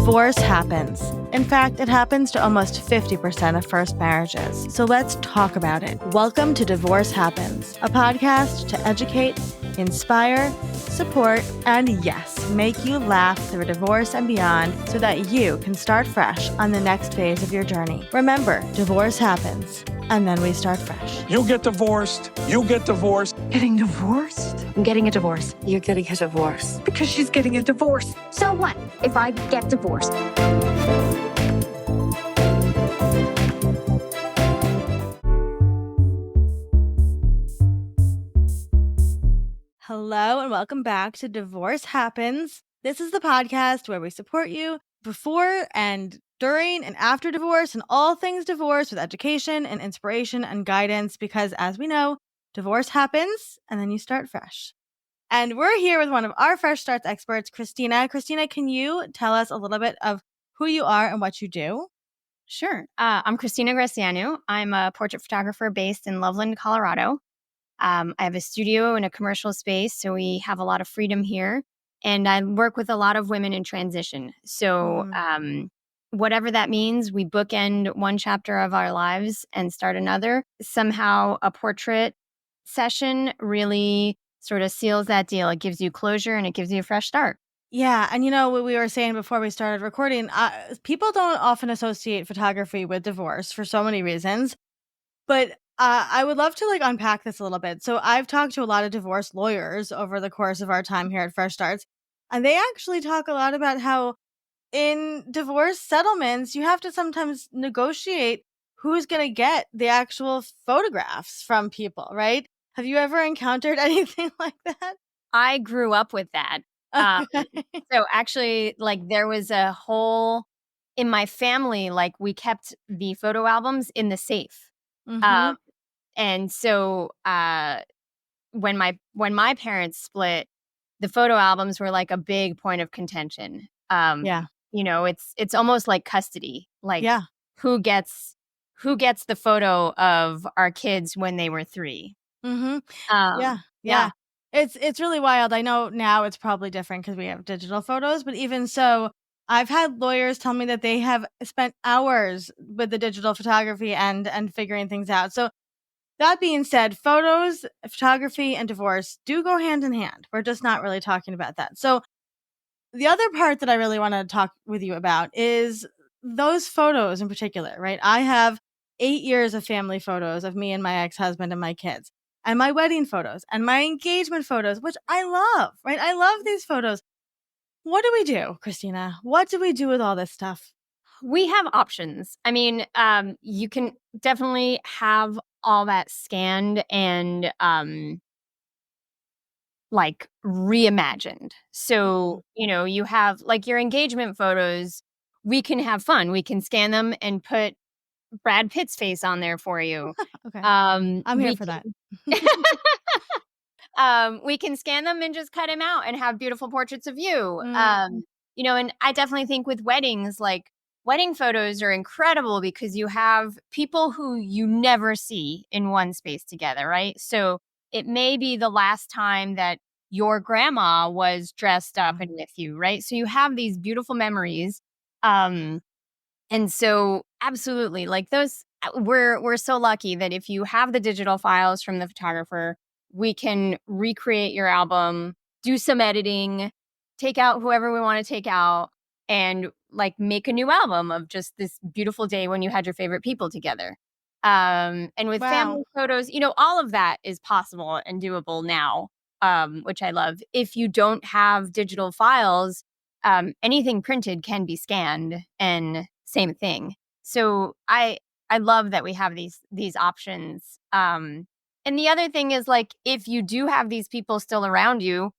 Divorce happens. In fact, it happens to almost 50% of first marriages. So let's talk about it. Welcome to Divorce Happens, a podcast to educate, inspire, support, and yes, make you laugh through divorce and beyond so that you can start fresh on the next phase of your journey. Remember, divorce happens, and then we start fresh. You get divorced. You get divorced. Getting divorced? I'm getting a divorce. You're getting a divorce. Because she's getting a divorce. So what if I get divorced? Hello and welcome back to Divorce Happens. This is the podcast where we support you before and during and after divorce and all things divorce with education and inspiration and guidance because as we know, divorce happens and then you start fresh. And we're here with one of our Fresh Starts experts, Christina. Christina, can you tell us a little bit of who you are and what you do? Sure. I'm Christina Gressianu. I'm a portrait photographer based in Loveland, Colorado. I have a studio and a commercial space, so we have a lot of freedom here. And I work with a lot of women in transition. So whatever that means, we bookend one chapter of our lives and start another. Somehow a portrait session really sort of seals that deal. It gives you closure and it gives you a fresh start. Yeah. And you know what we were saying before we started recording, people don't often associate photography with divorce for so many reasons. But I would love to unpack this a little bit. So I've talked to a lot of divorce lawyers over the course of our time here at Fresh Starts, and they actually talk a lot about how in divorce settlements, you have to sometimes negotiate who's going to get the actual photographs from people, right? Have you ever encountered anything like that? I grew up with that. So actually, there was a whole, in my family, we kept the photo albums in the safe. Mm-hmm. And so when my parents split, the photo albums were a big point of contention. Yeah. You know, it's almost like custody. Yeah. Who gets the photo of our kids when they were 3? Mm-hmm. Yeah. It's really wild. I know now it's probably different because we have digital photos, but even so, I've had lawyers tell me that they have spent hours with the digital photography and figuring things out. So that being said, photos, photography, and divorce do go hand in hand. We're just not really talking about that. So the other part that I really want to talk with you about is those photos in particular, right? I have 8 years of family photos of me and my ex-husband and my kids, and my wedding photos and my engagement photos, which I love, right? I love these photos. What do we do, Christina? What do we do with all this stuff? We have options. I mean, you can definitely have all that scanned and reimagined. So, you have your engagement photos, we can have fun. We can scan them and put Brad Pitt's face on there for you. Okay. I'm here for that. We can scan them and just cut him out and have beautiful portraits of you. Mm. And I definitely think with weddings, wedding photos are incredible because you have people who you never see in one space together, right? So it may be the last time that your grandma was dressed up and with you, right? So you have these beautiful memories. And so absolutely, those, we're so lucky that if you have the digital files from the photographer, we can recreate your album, do some editing, take out whoever we want to take out, and make a new album of just this beautiful day when you had your favorite people together. And with family photos, all of that is possible and doable now, which I love. If you don't have digital files, anything printed can be scanned, and same thing. So I love that we have these options. And the other thing is if you do have these people still around you,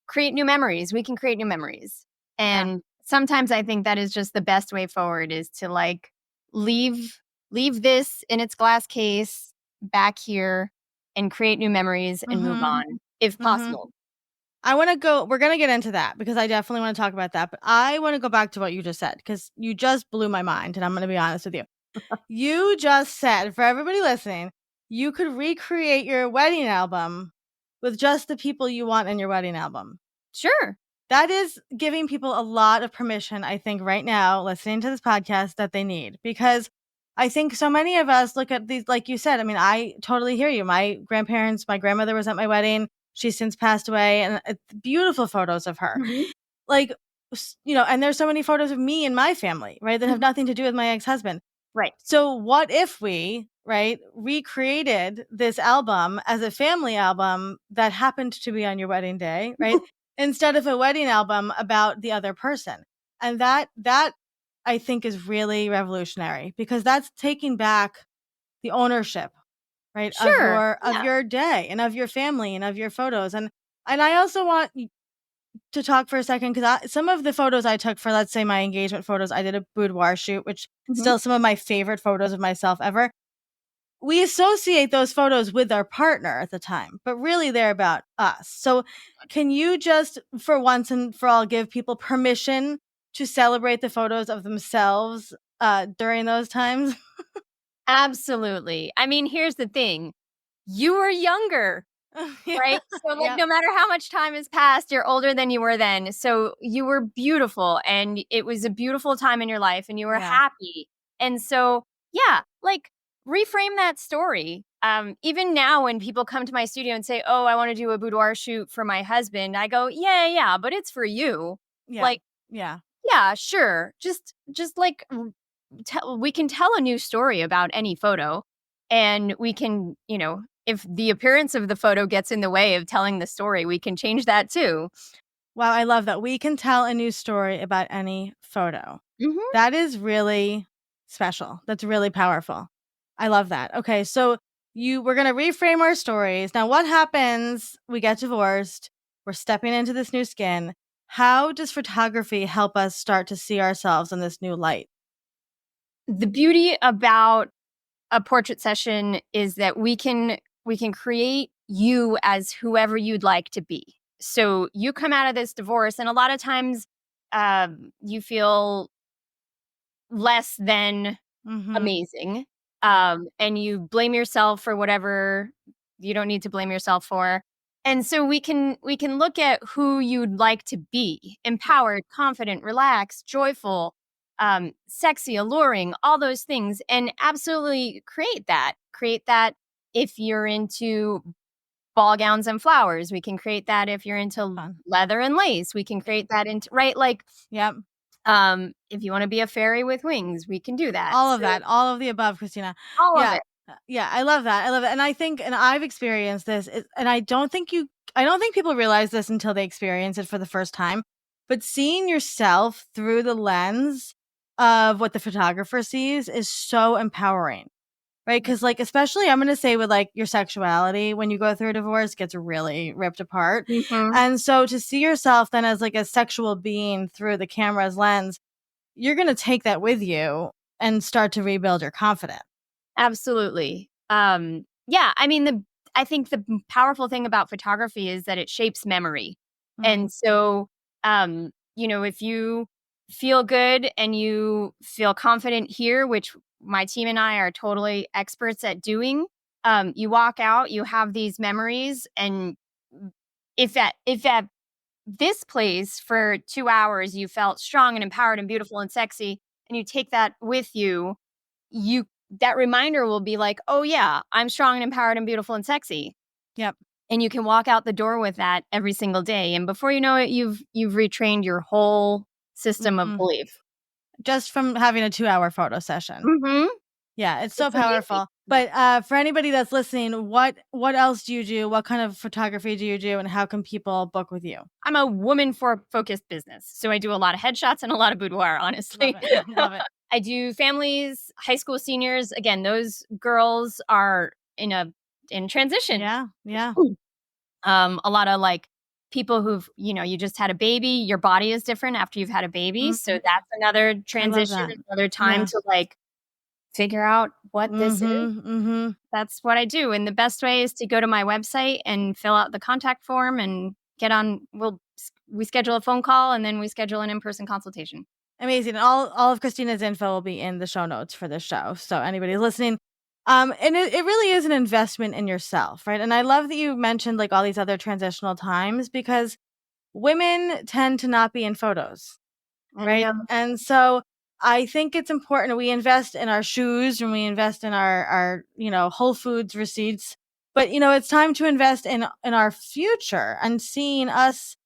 create new memories. We can create new memories. And sometimes I think that is just the best way forward is to leave this in its glass case back here and create new memories and move on if possible. We're going to get into that because I definitely want to talk about that. But I want to go back to what you just said because you just blew my mind. And I'm going to be honest with you. You just said, for everybody listening, you could recreate your wedding album with just the people you want in your wedding album. Sure. that is giving people a lot of permission, I think, right now, listening to this podcast, that they need. Because I think so many of us look at these, like you said, I mean, I totally hear you. My grandmother was at my wedding. She's since passed away, and it's beautiful photos of her. Mhm. Like, and there's so many photos of me and my family, right, that have Mhm. nothing to do with my ex-husband. Right. So what if we, right, recreated this album as a family album that happened to be on your wedding day, right? Instead of a wedding album about the other person. And that I think is really revolutionary, because that's taking back the ownership, right, of Sure. Yeah. your day and of your family and of your photos. And I also want to talk for a second, because some of the photos I took for, let's say, my engagement photos, I did a boudoir shoot, which Mhm. still some of my favorite photos of myself ever. We associate those photos with our partner at the time, but really they're about us. So, can you just, for once and for all, give people permission to celebrate the photos of themselves during those times? Absolutely. I mean, here's the thing. You were younger. Yeah. Right? So, like, Yep. no matter how much time has passed, you're older than you were then. So, you were beautiful, and it was a beautiful time in your life, and you were Yeah. happy. And so, yeah, like, reframe that story. Even now, when people come to my studio and say, "Oh, I want to do a boudoir shoot for my husband," I go, "Yeah, yeah, yeah, but it's for you." Yeah. Like, Yeah. yeah, sure. Just like we can tell a new story about any photo, and we can, if the appearance of the photo gets in the way of telling the story, we can change that too. Wow, I love that. We can tell a new story about any photo. Mhm. That is really special. That's really powerful. I love that. Okay, so we're going to reframe our stories. Now, what happens? We get divorced. We're stepping into this new skin. How does photography help us start to see ourselves in this new light? The beauty about a portrait session is that we can create you as whoever you'd like to be. So you come out of this divorce, and a lot of times you feel less than Mhm. amazing. Yeah. And you blame yourself for whatever you don't need to blame yourself for. And so we can look at who you'd like to be: Right. empowered, confident, relaxed, joyful, sexy, alluring, all those things, and absolutely create that. Create that if you're into ball gowns and flowers. We can create that if you're into Fun. leather and lace. We can create that into, right, like, Yep. if you want to be a fairy with wings, we can do that. All of So that, all of the above, Christina. all of Yeah. it. Yeah, I love that. I love it. And I think, and I've experienced this, and I don't think people realize this until they experience it for the first time. But seeing yourself through the lens of what the photographer sees is so empowering, right? Because, like, especially I'm going to say with like your sexuality, when you go through a divorce, gets really ripped apart. Mhm. And so to see yourself then as like a sexual being through the camera's lens, you're going to take that with you and start to rebuild your confidence. Absolutely. Yeah, I mean, I think the powerful thing about photography is that it shapes memory. Mm, And so, if you feel good and you feel confident here, which my team and I are totally experts at doing, you walk out, you have these memories, and if at this place for 2 hours you felt strong and empowered and beautiful and sexy, and you take that with you, you that reminder will be like, "Oh yeah, I'm strong and empowered and beautiful and sexy." yep. And you can walk out the door with that every single day, and before you know it, you've retrained your whole system of Mhm. belief. Just from having a 2-hour photo session. Mhm. Yeah, it's so It's amazing. powerful. But, for anybody that's listening, what else do you do? What kind of photography do you do, and how can people book with you? I'm a woman for focused business, so I do a lot of headshots and a lot of boudoir, Love honestly. it. Love it. I do families, high school seniors. Again, those girls are in transition. Yeah, yeah. A lot of, like, people who've, you just had a baby, your body is different after you've had a baby, so Mhm. that's another I love transition, that. another time Yeah. to, like, figure out what this is. Mhm, mhm. That's what I do, and the best way is to go to my website and fill out the contact form and get on we schedule a phone call, and then we schedule an in-person consultation. Amazing. All of Christina's info will be in the show notes for this show. So anybody listening, and it really is an investment in yourself, right? And I love that you mentioned like all these other transitional times, because women tend to not be in photos, I right? know. And so I think it's important we invest in our shoes and we invest in our Whole Foods receipts. But it's time to invest in our future and seeing us.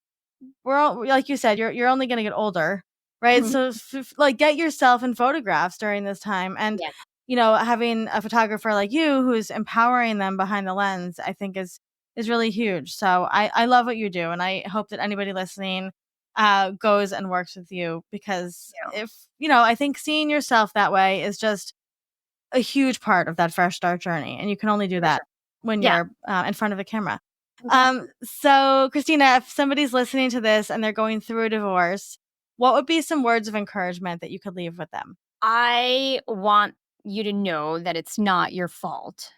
We're all, like you said, you're only going to get older, right? Mhm. So like get yourself in photographs during this time, and Yeah, having a photographer like you who's empowering them behind the lens, I think is really huge. So I love what you do, and I hope that anybody listening goes and works with you, because you know, if I think seeing yourself that way is just a huge part of that fresh start journey, and you can only do for that sure. when Yeah, you're in front of a camera. exactly. So Christina, if somebody's listening to this and they're going through a divorce, what would be some words of encouragement that you could leave with them? I want you to know that it's not your fault.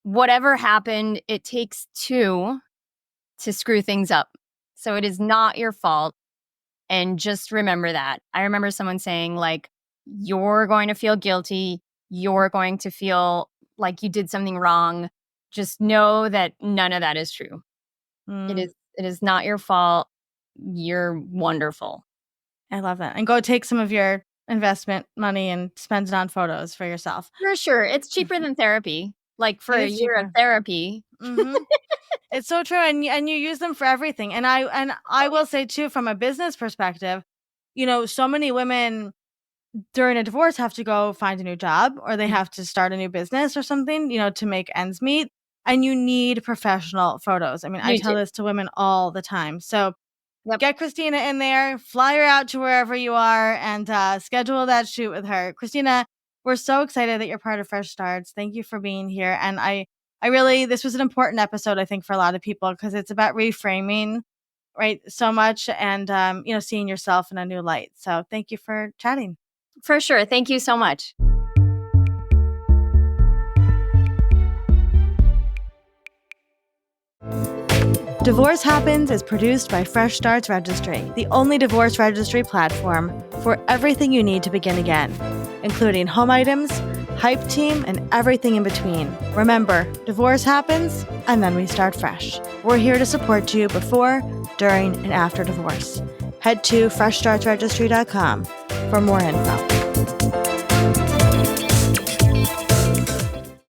Whatever happened, it takes two to screw things up. So it is not your fault. And just remember that. I remember someone saying, like, you're going to feel guilty. You're going to feel like you did something wrong. Just know that none of that is true. Mm, It is not your fault. You're wonderful. I love that. And go take some of your investment money and spend it on photos for yourself. For sure. It's cheaper than therapy. Like for It a is year of cheaper. therapy. Hmm. It's so true, and you use them for everything. And I will say too, from a business perspective, so many women during a divorce have to go find a new job, or they Mhm. have to start a new business or something, to make ends meet. And you need professional photos. I mean, I You tell do. this to women all the time. So Yep. get Christina in there, fly her out to wherever you are, and schedule that shoot with her. Christina, we're so excited that you're part of Fresh Starts. Thank you for being here. And I really, this was an important episode, I think, for a lot of people, because it's about reframing, right? So much, and, seeing yourself in a new light. So thank you for chatting. For sure. Thank you so much. Divorce Happens is produced by Fresh Starts Registry, the only divorce registry platform for everything you need to begin again, including home items, hype team, and everything in between. Remember, divorce happens, and then we start fresh. We're here to support you before, during, and after divorce. Head to freshstartsregistry.com for more info.